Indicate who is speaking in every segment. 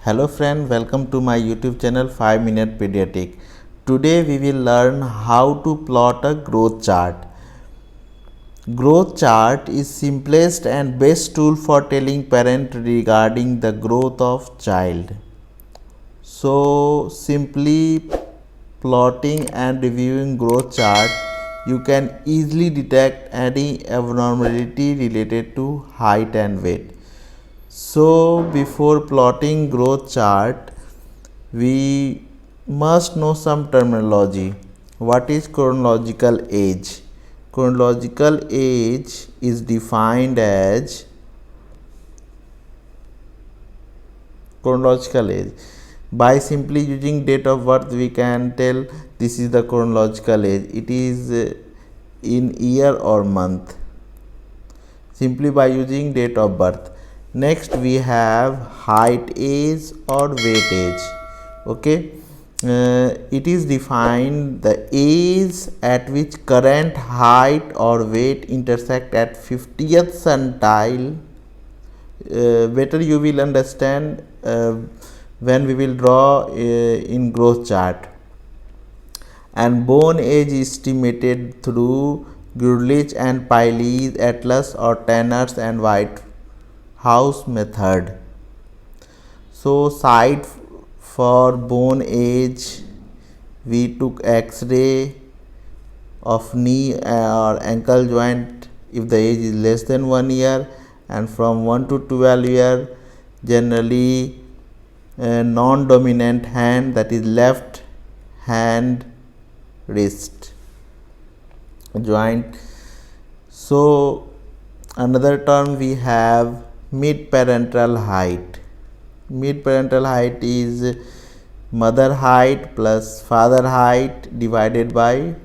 Speaker 1: Hello friend, welcome to my YouTube channel 5 Minute Pediatric. Today we will learn how to plot a growth chart. Growth chart is simplest and best tool for telling parent regarding the growth of child. So simply plotting and reviewing growth chart, you can easily detect any abnormality related to height and weight. So before plotting growth chart, we must know some terminology. What is chronological age? Chronological age is defined as chronological age. By simply using date of birth, we can tell this is the chronological age. It is in year or month. Simply by using date of birth. Next we have height age or weight age. Okay, it is defined the age at which current height or weight intersect at 50th centile. Better you will understand when we will draw in growth chart. And bone age is estimated through Gurlitt and Piley's atlas or Tanner's and Whitehouse method. So site for bone age, we took X-ray of knee or ankle joint if the age is less than 1 year, and from 1 to 12 year generally non-dominant hand, that is left hand wrist joint. So another term we have mid parental height. Mid parental height is mother height plus father height divided by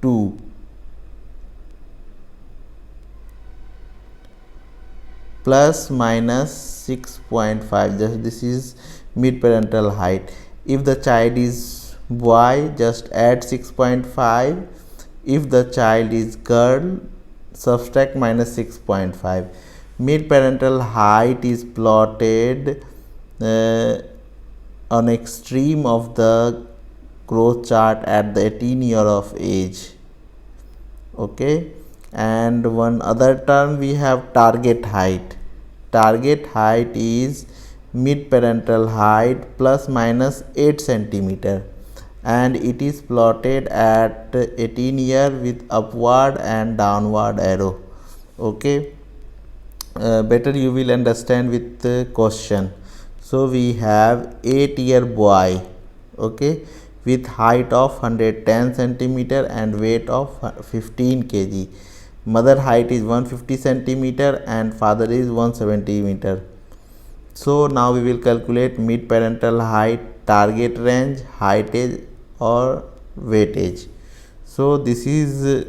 Speaker 1: 2. Plus minus 6.5. Just this is mid parental height. If the child is boy, just add 6.5. If the child is girl, subtract minus 6.5. Mid parental height is plotted on extreme of the growth chart at the 18 year of age. Okay, and one other term we have target height. Target height is mid parental height plus minus 8 centimeter, and it is plotted at 18 year with upward and downward arrow. Okay, better you will understand with the question. So we have 8-year boy, okay, with height of 110 centimeter and weight of 15 kg. Mother height is 150 centimeter and father is 170 meter. So now we will calculate mid parental height, target range, height age or weight age. So this is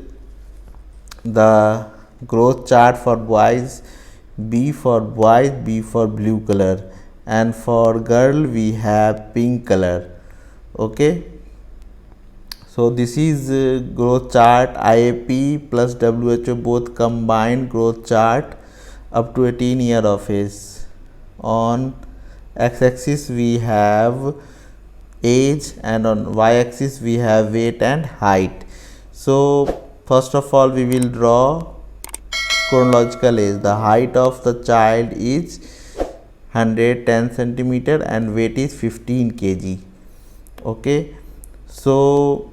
Speaker 1: the growth chart for boys. B for boys, B for blue color, and for girl we have pink color. Okay, so this is growth chart, IAP plus WHO both combined growth chart up to 18 year of age. On x-axis we have age and on y-axis we have weight and height. So first of all we will draw chronological age. The height of the child is 110 centimeter and weight is 15 kg. Okay, so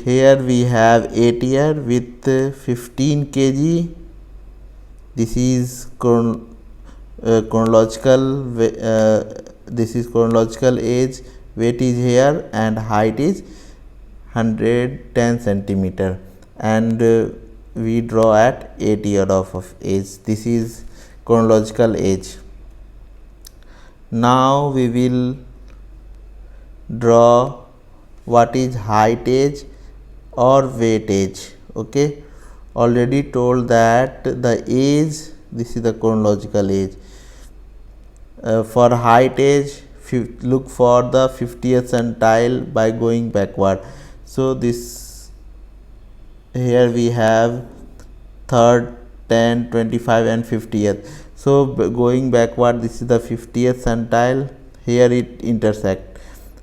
Speaker 1: here we have 8 year with 15 kg. This is chronological this is chronological age. Weight is here and height is 110 centimeter, and we draw at 8 year of age. This is chronological age. Now we will draw what is height age or weight age. Okay, already told that the age, this is the chronological age. For height age, look for the 50th centile by going backward. So this here we have 3rd, 10, 25 and 50th. So going backward, this is the 50th centile, here it intersect.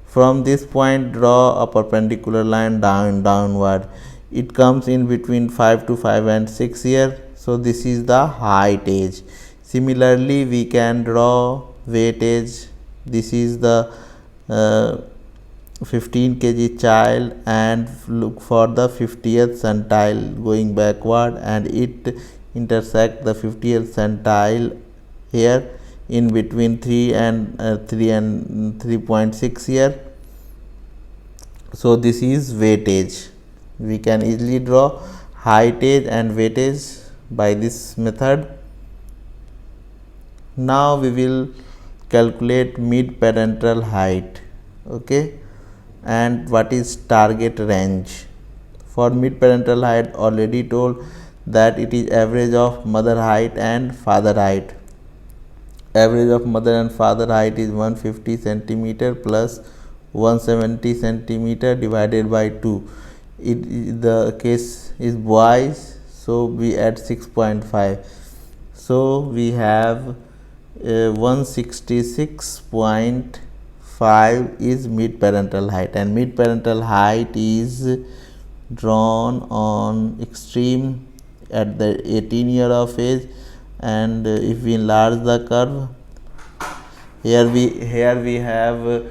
Speaker 1: From this point draw a perpendicular line downward. It comes in between 5 to 5 and 6 year. So this is the height age. Similarly, we can draw weightage. This is the 15 kg child, and look for the 50th centile going backward, and it intersect the 50th centile here in between 3 and 3.6 here. So this is weightage. We can easily draw height age and weightage by this method. Now we will calculate mid parental height. Okay, and what is target range. For mid parental height, already told that it is average of mother height and father height. Average of mother and father height is 150 centimeter plus 170 centimeter divided by 2. The case is boys, so we add 6.5. So we have 166.5 is mid parental height, and mid parental height is drawn on extreme at the 18 year of age. And if we enlarge the curve, here we have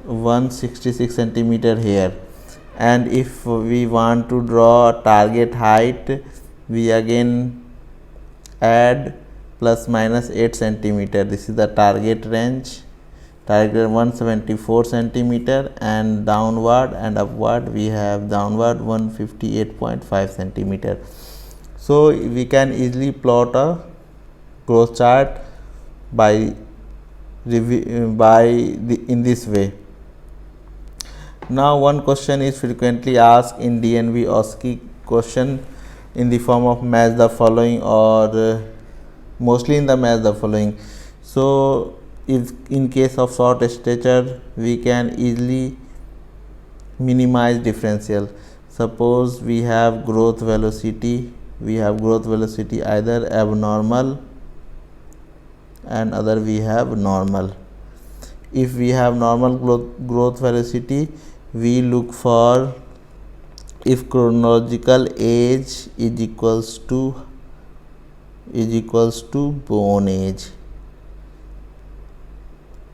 Speaker 1: 166 centimeter here, and if we want to draw target height, we again add plus minus 8 centimeter. This is the target range. Target 174 centimeter, and downward and upward we have downward 158.5 centimeter. So we can easily plot a growth chart in this way. Now one question is frequently asked in DNB OSCE question in the form of match the following, or mostly in the match the following. So if in case of short stature, we can easily minimize differential. Suppose we have growth velocity, either abnormal and other we have normal. If we have normal growth velocity, we look for if chronological age is equals to bone age.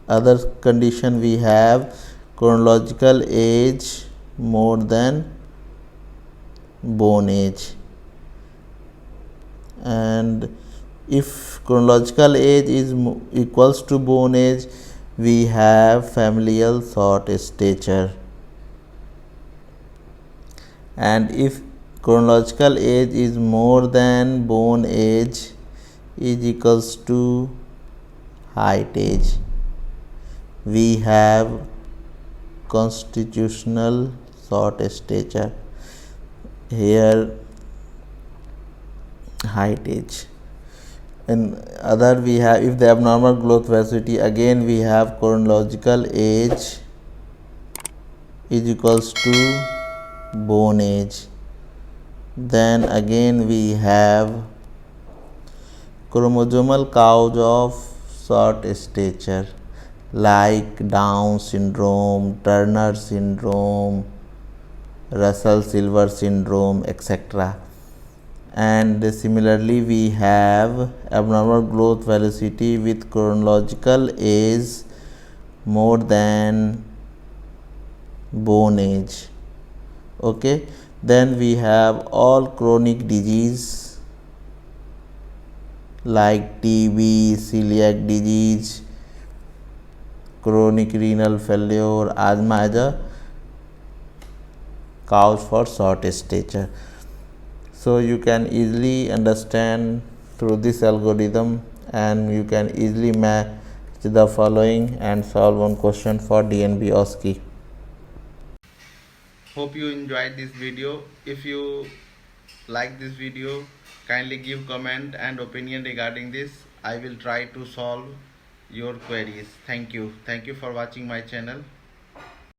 Speaker 1: Other condition we have chronological age more than bone age, and if chronological age is equals to bone age, we have familial short stature. And if chronological age is more than bone age is equals to height age, we have constitutional short stature. Here height age. And other we have, if the abnormal growth velocity, again we have chronological age is equals to bone age. Then again we have chromosomal cause of short stature like Down syndrome, Turner syndrome, Russell-Silver syndrome, etc. And similarly we have abnormal growth velocity with chronological age more than bone age. Okay, then we have all chronic disease like TB, celiac disease, chronic renal failure, asthma as a cause for short stature. So you can easily understand through this algorithm, and you can easily match the following and solve one question for DNB OSCE. Hope you enjoyed this video. If you like this video, kindly give comment and opinion regarding this. I will try to solve your queries. Thank you for watching my channel.